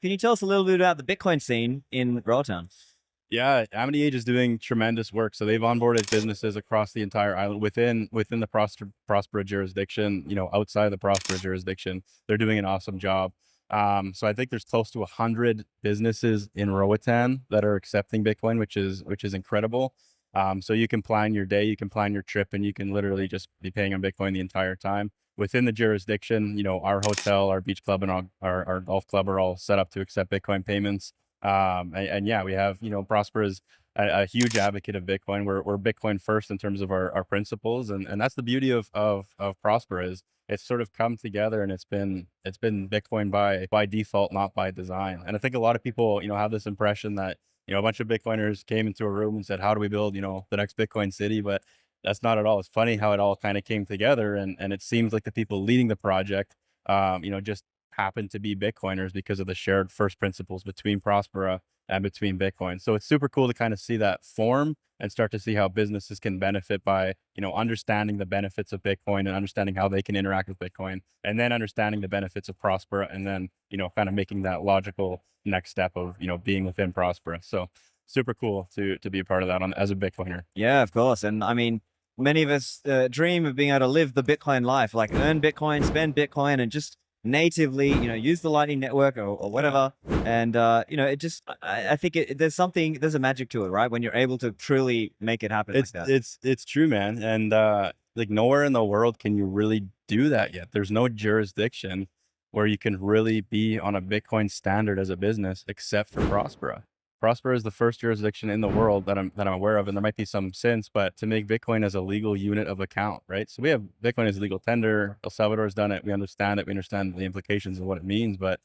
Can you tell us a little bit about the Bitcoin scene in Roatan? Yeah, Amity Age is doing tremendous work. So they've onboarded businesses across the entire island within the Prospera jurisdiction. Outside of the Prospera jurisdiction, they're doing an awesome job. So I think there's close to 100 businesses in Roatan that are accepting Bitcoin, which is incredible. So you can plan your day, you can plan your trip, and you can literally just be paying on Bitcoin the entire time. Within the jurisdiction, our hotel, our beach club, and our golf club are all set up to accept Bitcoin payments. And yeah, we have, Prosper is a huge advocate of Bitcoin. We're Bitcoin first in terms of our principles. And that's the beauty of Prosper is it's sort of come together, and it's been Bitcoin by default, not by design. And I think a lot of people, have this impression that, a bunch of Bitcoiners came into a room and said, how do we build, the next Bitcoin city? But that's not at all. It's funny how it all kind of came together. And it seems like the people leading the project, just happen to be Bitcoiners because of the shared first principles between Prospera and between Bitcoin. So it's super cool to kind of see that form and start to see how businesses can benefit by, understanding the benefits of Bitcoin and understanding how they can interact with Bitcoin, and then understanding the benefits of Prospera, and then, kind of making that logical next step of, being within Prospera. So super cool to be a part of that as a Bitcoiner. Yeah, of course. And I mean, many of us dream of being able to live the Bitcoin life, like earn Bitcoin, spend Bitcoin, and just natively, use the Lightning Network or whatever. And, it just, I think there's a magic to it, right? When you're able to truly make it happen like It's that. it's true, man. And like nowhere in the world can you really do that yet. There's no jurisdiction where you can really be on a Bitcoin standard as a business except for Prospera. Prospera is the first jurisdiction in the world that I'm aware of, and there might be some since, but to make Bitcoin as a legal unit of account, right? So we have Bitcoin as a legal tender. El Salvador's done it. We understand it. We understand the implications of what it means, but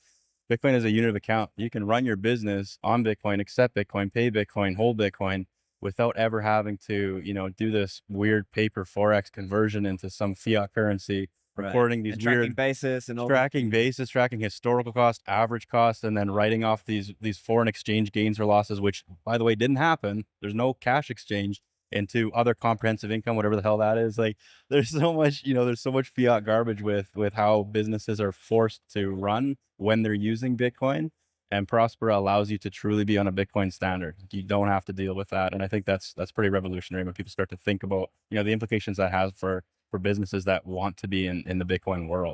Bitcoin is a unit of account. You can run your business on Bitcoin, accept Bitcoin, pay Bitcoin, hold Bitcoin without ever having to, do this weird paper Forex conversion into some fiat currency, Right. recording these And tracking weird basis and all that. tracking basis, tracking historical cost, average cost, and then writing off these foreign exchange gains or losses, which by the way didn't happen. There's no cash exchange into other comprehensive income, whatever the hell that is. Like there's so much fiat garbage with how businesses are forced to run when they're using Bitcoin. And Prospera allows you to truly be on a Bitcoin standard. You don't have to deal with that. And I think that's pretty revolutionary when people start to think about, the implications that has for businesses that want to be in the Bitcoin world.